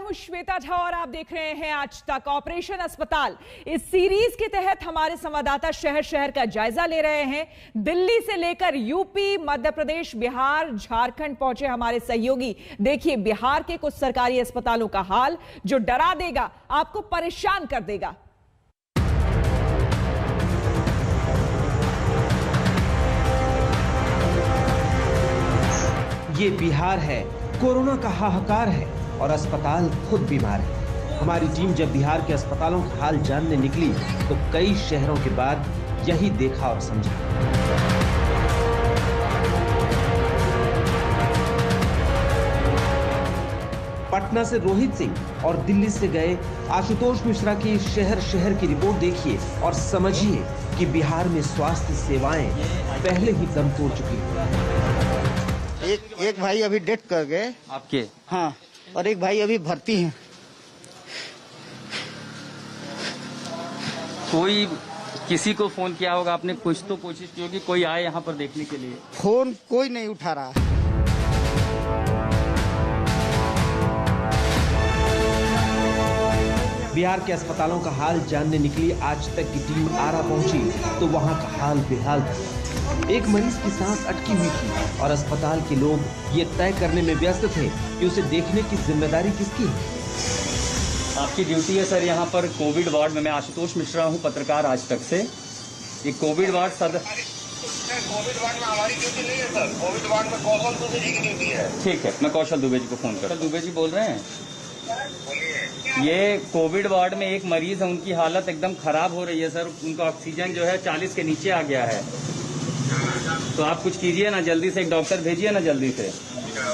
हूं श्वेता झा और आप देख रहे हैं आज तक ऑपरेशन अस्पताल। इस सीरीज के तहत हमारे संवाददाता शहर शहर का जायजा ले रहे हैं। दिल्ली से लेकर यूपी, मध्य प्रदेश, बिहार, झारखंड पहुंचे हमारे सहयोगी। देखिए बिहार के कुछ सरकारी अस्पतालों का हाल जो डरा देगा, आपको परेशान कर देगा। ये बिहार है, कोरोना का हाहाकार है और अस्पताल खुद बीमार है। हमारी टीम जब बिहार के अस्पतालों का हाल जानने निकली तो कई शहरों के बाद यही देखा और समझा। पटना से रोहित सिंह और दिल्ली से गए आशुतोष मिश्रा की शहर शहर की रिपोर्ट देखिए और समझिए कि बिहार में स्वास्थ्य सेवाएं पहले ही दम तोड़ चुकी हैं। एक भाई अभी डेथ कर गए आपके? हाँ, और एक भाई अभी भर्ती हैं। कोई किसी को फोन किया होगा आपने? कुछ तो कोशिश की होगी कोई आए यहाँ पर देखने के लिए? फोन कोई नहीं उठा रहा। बिहार के अस्पतालों का हाल जानने निकली आज तक की टीम आरा पहुंची तो वहां का हाल बेहाल था। एक मरीज की सांस अटकी हुई थी और अस्पताल के लोग ये तय करने में व्यस्त थे कि उसे देखने की जिम्मेदारी किसकी है। आपकी ड्यूटी है सर यहाँ पर कोविड वार्ड में। मैं आशुतोष मिश्रा हूँ, पत्रकार आज तक से। ये कोविड वार्ड कोविड वार्ड में हमारी ड्यूटी नहीं है सर। कोविड वार्ड में कौशल दुबे जी की ड्यूटी है। ठीक है, मैं कौशल दुबे जी को फोन कर। दुबे जी बोल रहे हैं? ये कोविड वार्ड में एक मरीज है, उनकी हालत एकदम खराब हो रही है सर। उनका ऑक्सीजन जो है 40 के नीचे आ गया है। तो आप कुछ कीजिए ना, जल्दी से एक डॉक्टर भेजिए ना जल्दी से। ठीक है,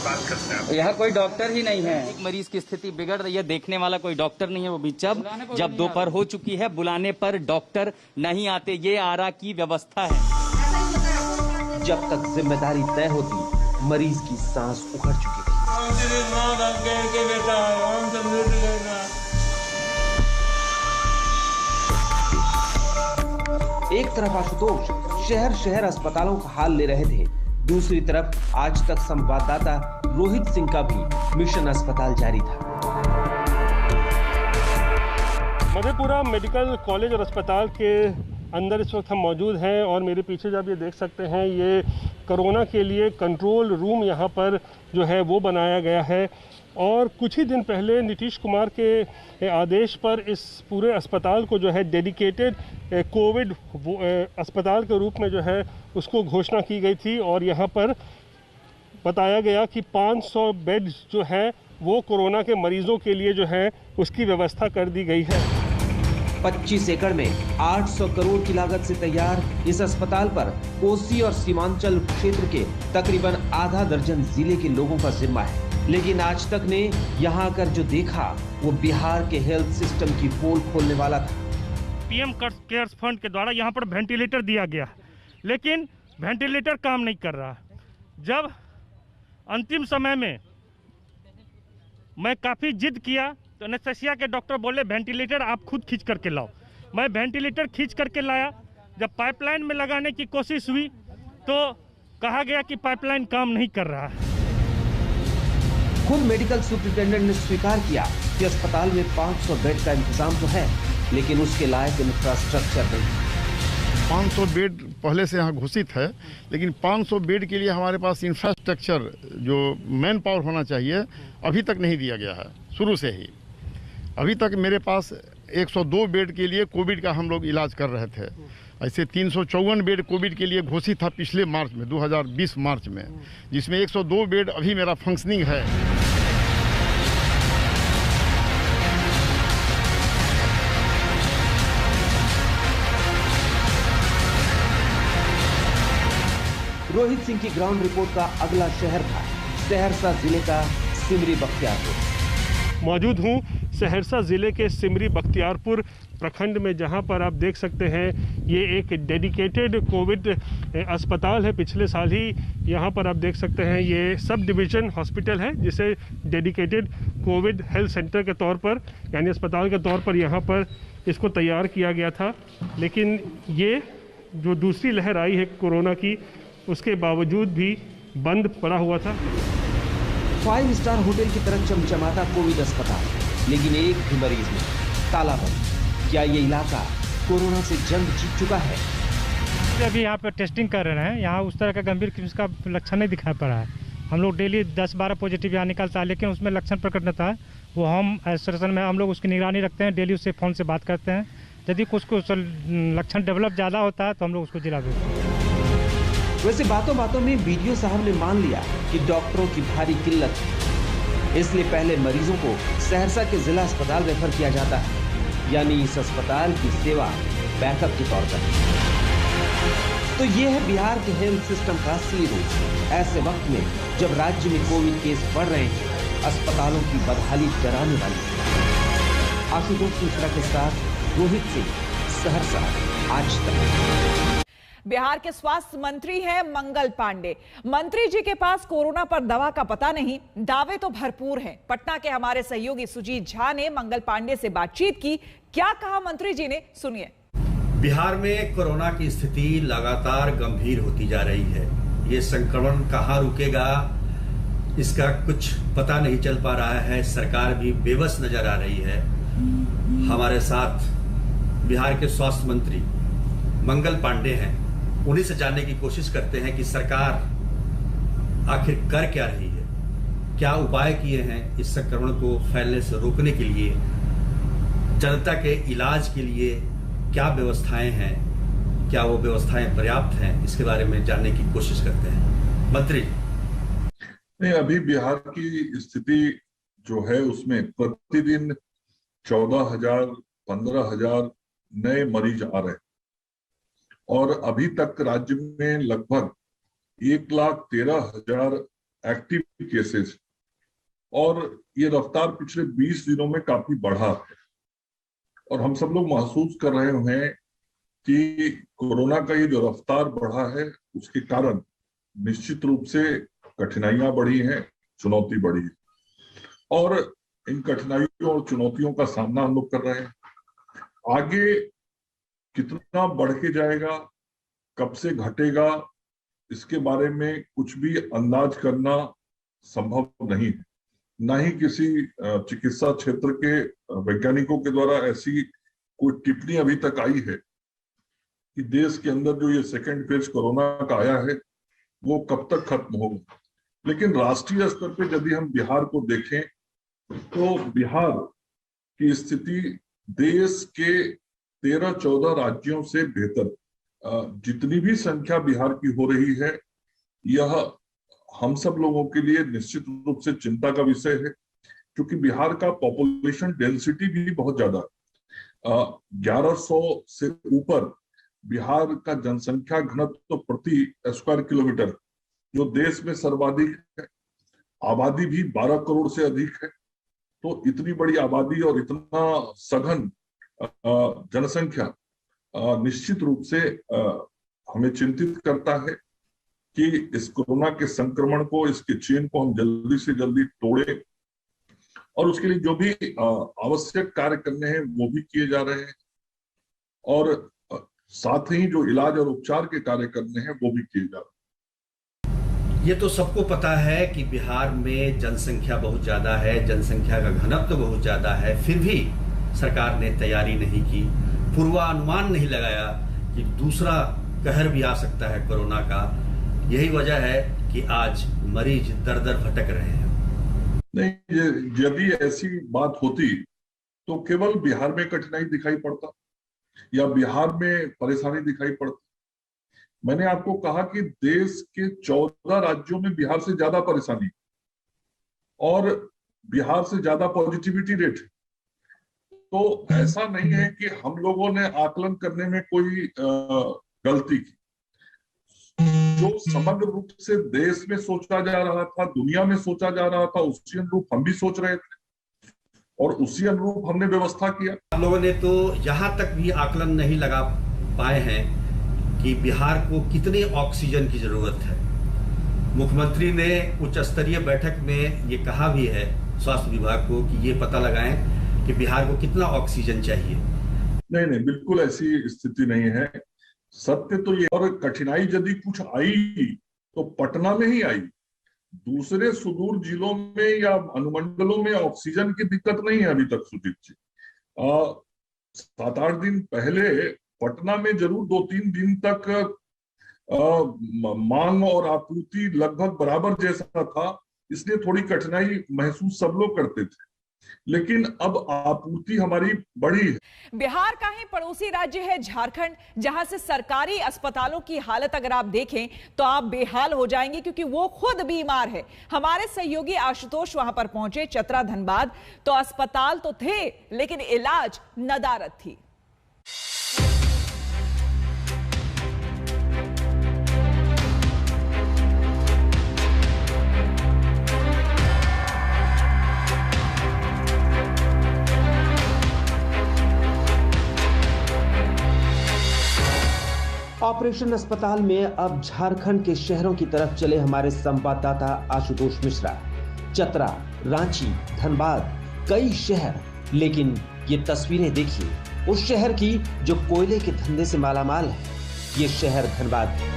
बात करते हैं। यहाँ कोई डॉक्टर ही नहीं है। एक मरीज की स्थिति बिगड़ रही है, देखने वाला कोई डॉक्टर नहीं है। वो भी जब दोपहर हो चुकी है, बुलाने पर डॉक्टर नहीं आते। ये आरा की व्यवस्था है। जब तक जिम्मेदारी तय होती, मरीज की सांस उखड़ चुकी थी। एक तरफ आशुतोष शहर शहर अस्पतालों का हाल ले रहे थे, दूसरी तरफ आज तक संवाददाता रोहित सिंह का भी मिशन अस्पताल जारी था। मधेपुरा मेडिकल कॉलेज और अस्पताल के अंदर इस वक्त हम मौजूद हैं और मेरे पीछे जब ये देख सकते हैं, ये कोरोना के लिए कंट्रोल रूम यहाँ पर जो है वो बनाया गया है। और कुछ ही दिन पहले नीतीश कुमार के आदेश पर इस पूरे अस्पताल को जो है डेडिकेटेड कोविड अस्पताल के रूप में जो है उसको घोषणा की गई थी। और यहाँ पर बताया गया कि 500 बेड जो है वो कोरोना के मरीजों के लिए जो है उसकी व्यवस्था कर दी गई है। 25 एकड़ में 800 करोड़ की लागत से तैयार इस अस्पताल पर कोसी और सीमांचल क्षेत्र के तकरीबन आधा दर्जन जिले के लोगों का जिम्मा है। लेकिन आज तक ने यहाँ आकर जो देखा वो बिहार के हेल्थ सिस्टम की पोल खोलने वाला था। पीएम केयर्स फंड के द्वारा यहाँ पर वेंटिलेटर दिया गया, लेकिन वेंटिलेटर काम नहीं कर रहा। जब अंतिम समय में मैं काफ़ी जिद किया तो एनेस्थेसिया के डॉक्टर बोले वेंटिलेटर आप खुद खींच करके लाओ। मैं वेंटिलेटर खींच करके लाया। जब पाइपलाइन में लगाने की कोशिश हुई तो कहा गया कि पाइपलाइन काम नहीं कर रहा है। खुद मेडिकल सुपरिटेंडेंट ने स्वीकार किया कि अस्पताल में 500 बेड का इंतजाम तो है, लेकिन उसके लायक इंफ्रास्ट्रक्चर नहीं। 500 बेड पहले से यहाँ घोषित है, लेकिन 500 बेड के लिए हमारे पास इंफ्रास्ट्रक्चर जो मैन पावर होना चाहिए अभी तक नहीं दिया गया है। शुरू से ही अभी तक मेरे पास 102 बेड के लिए कोविड का हम लोग इलाज कर रहे थे। ऐसे 354 बेड कोविड के लिए घोषित था पिछले मार्च में, 2020 मार्च में, जिसमें 102 बेड अभी मेरा फंक्शनिंग है। रोहित सिंह की ग्राउंड रिपोर्ट का अगला शहर था सहरसा जिले का सिमरी बख्तियारपुर। मौजूद हूँ सहरसा ज़िले के सिमरी बख्तियारपुर प्रखंड में, जहाँ पर आप देख सकते हैं ये एक डेडिकेटेड कोविड अस्पताल है। पिछले साल ही यहाँ पर आप देख सकते हैं ये सब डिवीज़न हॉस्पिटल है, जिसे डेडिकेटेड कोविड हेल्थ सेंटर के तौर पर यानी अस्पताल के तौर पर यहाँ पर इसको तैयार किया गया था। लेकिन ये जो दूसरी लहर आई है कोरोना की, उसके बावजूद भी बंद पड़ा हुआ था। 5 स्टार होटल की तरह चमचमाता कोविड अस्पताल, लेकिन एक भी मरीज नहीं, ताला बंद। क्या ये इलाका कोरोना से जंग जीत चुका है? अभी यहाँ पे टेस्टिंग कर रहे हैं, यहाँ उस तरह का गंभीर किस्म का लक्षण नहीं दिखाई पड़ा है। हम लोग डेली 10-12 पॉजिटिव यहाँ निकलता है, लेकिन उसमें लक्षण प्रकट नहीं होता है। वो हम आइसोलेशन में हम लोग उसकी निगरानी रखते हैं, डेली उससे फ़ोन से बात करते हैं। यदि कुछ लक्षण डेवलप ज़्यादा होता है तो हम लोग उसको जिला भेजते हैं। वैसे बातों बातों में बीडीओ साहब ने मान लिया कि डॉक्टरों की भारी किल्लत है, इसलिए पहले मरीजों को सहरसा के जिला अस्पताल रेफर किया जाता है, यानी इस अस्पताल की सेवा बैकअप के तौर पर। तो ये है बिहार के हेल्थ सिस्टम का असली रूप। ऐसे वक्त में जब राज्य में कोविड केस बढ़ रहे हैं, अस्पतालों की बदहाली डराने वाली है। आशुतोष मिश्रा के साथ रोहित सिंह, सहरसा, आज तक। बिहार के स्वास्थ्य मंत्री हैं मंगल पांडे। मंत्री जी के पास कोरोना पर दवा का पता नहीं, दावे तो भरपूर हैं। पटना के हमारे सहयोगी सुजीत झा ने मंगल पांडे से बातचीत की। क्या कहा मंत्री जी ने, सुनिए। बिहार में कोरोना की स्थिति लगातार गंभीर होती जा रही है। ये संक्रमण कहाँ रुकेगा, इसका कुछ पता नहीं चल पा रहा है। सरकार भी बेबस नजर आ रही है। हमारे साथ बिहार के स्वास्थ्य मंत्री मंगल पांडे हैं। उन्हीं से जानने की कोशिश करते हैं कि सरकार आखिर कर क्या रही है, क्या उपाय किए हैं इस संक्रमण को फैलने से रोकने के लिए, जनता के इलाज के लिए क्या व्यवस्थाएं हैं, क्या वो व्यवस्थाएं पर्याप्त हैं, इसके बारे में जानने की कोशिश करते हैं। मंत्री नहीं, अभी बिहार की स्थिति जो है उसमें प्रतिदिन 14,000 15,000 नए मरीज आ रहे हैं और अभी तक राज्य में लगभग 1,13,000 एक्टिव केसेस, और ये रफ्तार पिछले 20 दिनों में काफी बढ़ा है। और हम सब लोग महसूस कर रहे हैं कि कोरोना का ये जो रफ्तार बढ़ा है उसके कारण निश्चित रूप से कठिनाइयां बढ़ी हैं, चुनौती बढ़ी है, और इन कठिनाइयों और चुनौतियों का सामना हम लोग कर रहे हैं। आगे कितना बढ़ के जाएगा, कब से घटेगा, इसके बारे में कुछ भी अंदाज करना संभव नहीं है। न ही किसी चिकित्सा क्षेत्र के वैज्ञानिकों के द्वारा ऐसी कोई टिप्पणी अभी तक आई है कि देश के अंदर जो ये सेकेंड फेज कोरोना का आया है वो कब तक खत्म होगा। लेकिन राष्ट्रीय स्तर पे यदि हम बिहार को देखें तो बिहार की स्थिति देश के 13-14 राज्यों से बेहतर। जितनी भी संख्या बिहार की हो रही है, यह हम सब लोगों के लिए निश्चित रूप से चिंता का विषय है, क्योंकि बिहार का पॉपुलेशन डेंसिटी भी बहुत ज्यादा है। 1100 से ऊपर बिहार का जनसंख्या घनत्व तो प्रति स्क्वायर किलोमीटर, जो देश में सर्वाधिक है। आबादी भी 12 करोड़ से अधिक है। तो इतनी बड़ी आबादी और इतना सघन जनसंख्या निश्चित रूप से हमें चिंतित करता है कि इस कोरोना के संक्रमण को, इसके चेन को हम जल्दी से जल्दी तोड़े, और उसके लिए जो भी आवश्यक कार्य करने हैं वो भी किए जा रहे हैं, और साथ ही जो इलाज और उपचार के कार्य करने हैं वो भी किए जा रहे हैं। ये तो सबको पता है कि बिहार में जनसंख्या बहुत ज्यादा है, जनसंख्या का घनत्व बहुत ज्यादा है, फिर भी सरकार ने तैयारी नहीं की, पूर्वानुमान नहीं लगाया कि दूसरा कहर भी आ सकता है कोरोना का। यही वजह है कि आज मरीज दर दर भटक रहे हैं। नहीं, यदि ऐसी बात होती तो केवल बिहार में कठिनाई दिखाई पड़ता या बिहार में परेशानी दिखाई पड़ती। मैंने आपको कहा कि देश के 14 राज्यों में बिहार से ज्यादा परेशानी और बिहार से ज्यादा पॉजिटिविटी रेट है। तो ऐसा नहीं है कि हम लोगों ने आकलन करने में कोई गलती की। जो समग्र रूप से देश में सोचा जा रहा था, दुनिया में सोचा जा रहा था, उसी अनुरूप हम भी सोच रहे थे और उसी अनुरूप हमने व्यवस्था किया। हम लोगों ने तो यहाँ तक भी आकलन नहीं लगा पाए हैं कि बिहार को कितने ऑक्सीजन की जरूरत है। मुख्यमंत्री ने उच्च स्तरीय बैठक में ये कहा भी है स्वास्थ्य विभाग को कि ये पता लगाएं कि बिहार को कितना ऑक्सीजन चाहिए। नहीं, बिल्कुल ऐसी स्थिति नहीं है। सत्य तो ये, और कठिनाई यदि कुछ आई तो पटना में ही आई, दूसरे सुदूर जिलों में या अनुमंडलों में ऑक्सीजन की दिक्कत नहीं है अभी तक सुजीत जी। 7-8 दिन पहले पटना में जरूर 2-3 दिन तक मांग और आपूर्ति लगभग बराबर जैसा था, इसलिए थोड़ी कठिनाई महसूस सब लोग करते थे, लेकिन अब आपूर्ति हमारी बढ़ी है। बिहार का ही पड़ोसी राज्य है झारखंड, जहां से सरकारी अस्पतालों की हालत अगर आप देखें तो आप बेहाल हो जाएंगे, क्योंकि वो खुद बीमार है। हमारे सहयोगी आशुतोष वहां पर पहुंचे, चतरा धनबाद। तो अस्पताल तो थे लेकिन इलाज नदारद थी। ऑपरेशन अस्पताल में अब झारखंड के शहरों की तरफ चले हमारे संवाददाता आशुतोष मिश्रा। चतरा, रांची, धनबाद, कई शहर, लेकिन ये तस्वीरें देखिए उस शहर की जो कोयले के धंधे से मालामाल है। ये शहर धनबाद है।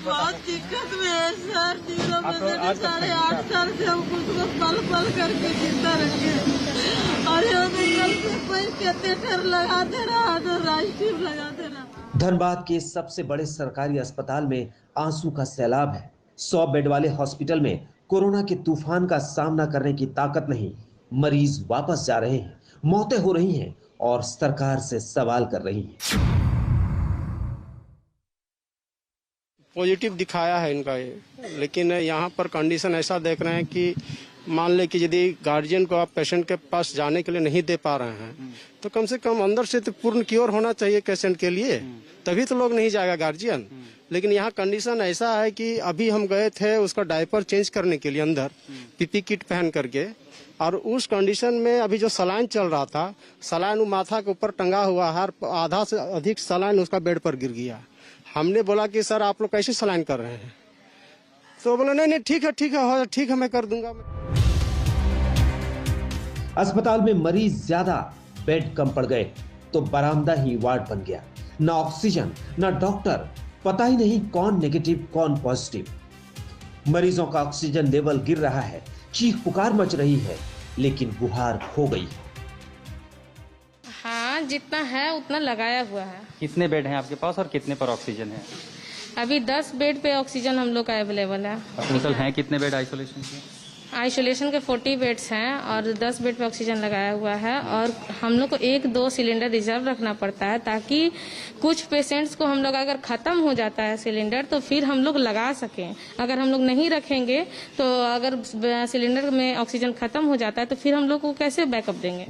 बहुत दिक्कत में है सर, दिनों में 8.5 साल से हम कुछ को पल करके जिंदा रखे, और कैथेटर लगाते रहा तो राष्ट्रीय लगाते रहा। धनबाद के सबसे बड़े सरकारी अस्पताल में आंसू का सैलाब है। 100 बेड वाले हॉस्पिटल में कोरोना के तूफान का सामना करने की ताकत नहीं। मरीज वापस जा रहे हैं, मौतें हो रही हैं और सरकार से सवाल कर रही है। पॉजिटिव दिखाया है इनका ये, लेकिन यहाँ पर कंडीशन ऐसा देख रहे हैं कि मान ले कि यदि गार्जियन को आप पेशेंट के पास जाने के लिए नहीं दे पा रहे हैं तो कम से कम अंदर से तो पूर्ण क्योर होना चाहिए पेशेंट के लिए, तभी तो लोग नहीं जाएगा गार्जियन। लेकिन यहाँ कंडीशन ऐसा है कि अभी हम गए थे उसका डायपर चेंज करने के लिए अंदर पीपी किट पहन करके, और उस कंडीशन में अभी जो सलाइन चल रहा था, सलाइन माथा के ऊपर टंगा हुआ है, आधा से अधिक सलाइन उसका बेड पर गिर गया। हमने बोला कि सर आप लोग कैसे सलाइन कर रहे हैं, तो बोले नहीं ठीक है मैं कर दूंगा। अस्पताल में मरीज ज्यादा, बेड कम पड़ गए तो बरामदा ही वार्ड बन गया। ना ऑक्सीजन, ना डॉक्टर, पता ही नहीं कौन नेगेटिव कौन पॉजिटिव। मरीजों का ऑक्सीजन लेवल गिर रहा है, चीख पुकार मच रही है, लेकिन गुहार हो गई। हाँ, जितना है उतना लगाया हुआ है। कितने बेड हैं आपके पास और कितने पर ऑक्सीजन है? अभी 10 बेड पे ऑक्सीजन हम लोग का अवेलेबल है। टोटल हैं कितने बेड आइसोलेशन के? आइसोलेशन के 40 बेड्स हैं और 10 बेड पे ऑक्सीजन लगाया हुआ है। और हम लोग को 1-2 सिलेंडर रिजर्व रखना पड़ता है, ताकि कुछ पेशेंट्स को हम लोग अगर खत्म हो जाता है सिलेंडर तो फिर हम लोग लगा सकें। अगर हम लोग नहीं रखेंगे तो अगर सिलेंडर में ऑक्सीजन खत्म हो जाता है तो फिर हम लोग को कैसे बैकअप देंगे।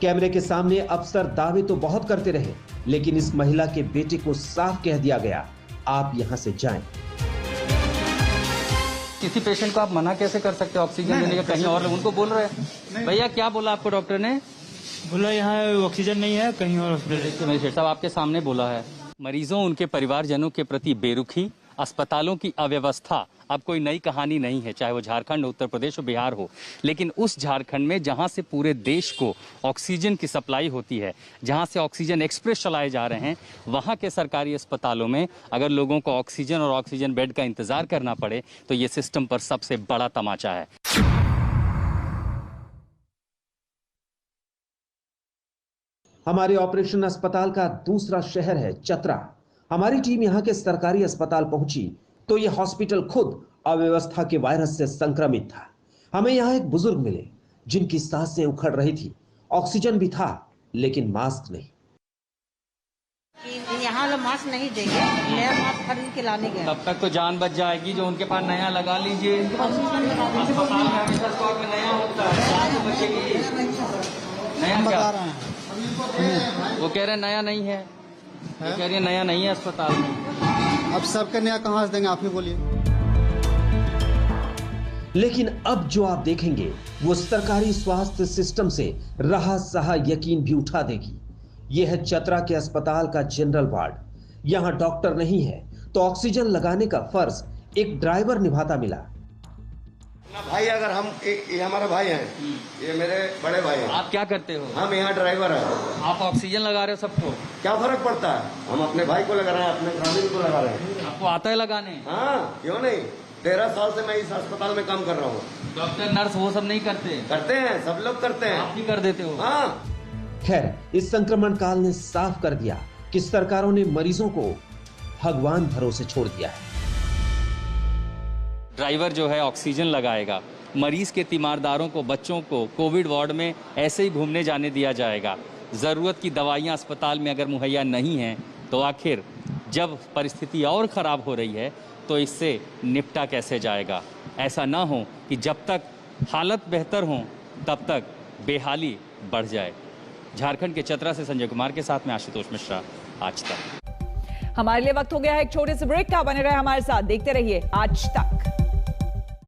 कैमरे के सामने अफसर दावे तो बहुत करते रहे, लेकिन इस महिला के बेटे को साफ कह दिया गया, आप यहाँ से जाएं। किसी पेशेंट को आप मना कैसे कर सकते हैं ऑक्सीजन देने का? कहीं और उनको बोल रहे हैं। भैया क्या बोला आपको डॉक्टर ने? बोला यहाँ ऑक्सीजन नहीं है, कहीं और मजिस्ट्रेट साहब आपके सामने बोला है। मरीजों, उनके परिवारजनों के प्रति बेरुखी, अस्पतालों की अव्यवस्था अब कोई नई कहानी नहीं है, चाहे वो झारखंड, उत्तर प्रदेश और बिहार हो। लेकिन उस झारखंड में जहां से पूरे देश को ऑक्सीजन की सप्लाई होती है, जहां से ऑक्सीजन एक्सप्रेस चलाए जा रहे हैं, वहां के सरकारी अस्पतालों में अगर लोगों को ऑक्सीजन और ऑक्सीजन बेड का इंतजार करना पड़े तो ये सिस्टम पर सबसे बड़ा तमाचा है। हमारे ऑपरेशन अस्पताल का दूसरा शहर है चतरा। हमारी टीम यहां के सरकारी अस्पताल पहुंची तो यह हॉस्पिटल खुद अव्यवस्था के वायरस से संक्रमित था। हमें यहां एक बुजुर्ग मिले जिनकी सांसें उखड़ रही थी। ऑक्सीजन भी था लेकिन मास्क नहीं। यहाँ लोग मास्क नहीं देंगे, नया मास्क खरीद के लाने गए। तब तक तो जान बच जाएगी, जो उनके पास नया लगा लीजिए। अस्पताल में हमेशा स्टॉक में नया होता है। नया क्या? वो कह रहे नया नहीं है, वो कह रही है नया नहीं है अस्पताल में। अब सबके नया कहाँ से देंगे, आप ही बोलिए। लेकिन अब जो आप देखेंगे वो सरकारी स्वास्थ्य सिस्टम से रहा सहा यकीन भी उठा देगी। यह है चतरा के अस्पताल का जनरल वार्ड। यहां डॉक्टर नहीं है तो ऑक्सीजन लगाने का फर्ज एक ड्राइवर निभाता मिला। भाई अगर हम ये हमारा भाई हैं, ये मेरे बड़े भाई हैं। आप क्या करते हो? हम यहाँ ड्राइवर हैं। आप ऑक्सीजन लगा रहे हो सबको? क्या फर्क पड़ता है, हम अपने भाई को लगा रहे हैं, अपने फैमिली को लगा रहे हैं। आपको आता है लगाने? हाँ, क्यों नहीं। 13 साल से मैं इस अस्पताल में काम कर रहा हूँ। डॉक्टर नर्स वो सब नहीं करते? करते हैं, सब लोग करते हैं। आप भी कर देते हो? हाँ। खैर, इस संक्रमण काल ने साफ कर दिया कि सरकारों ने मरीजों को भगवान भरोसे छोड़ दिया है। ड्राइवर जो है ऑक्सीजन लगाएगा, मरीज के तीमारदारों को, बच्चों को कोविड वार्ड में ऐसे ही घूमने जाने दिया जाएगा। ज़रूरत की दवाइयाँ अस्पताल में अगर मुहैया नहीं हैं तो आखिर जब परिस्थिति और ख़राब हो रही है तो इससे निपटा कैसे जाएगा? ऐसा ना हो कि जब तक हालत बेहतर हो तब तक बेहाली बढ़ जाए। झारखंड के चतरा से संजय कुमार के साथ में आशुतोष मिश्रा, आज तक। हमारे लिए वक्त हो गया है एक छोटे से ब्रेक का। बने रहे हमारे साथ, देखते रहिए आज तक।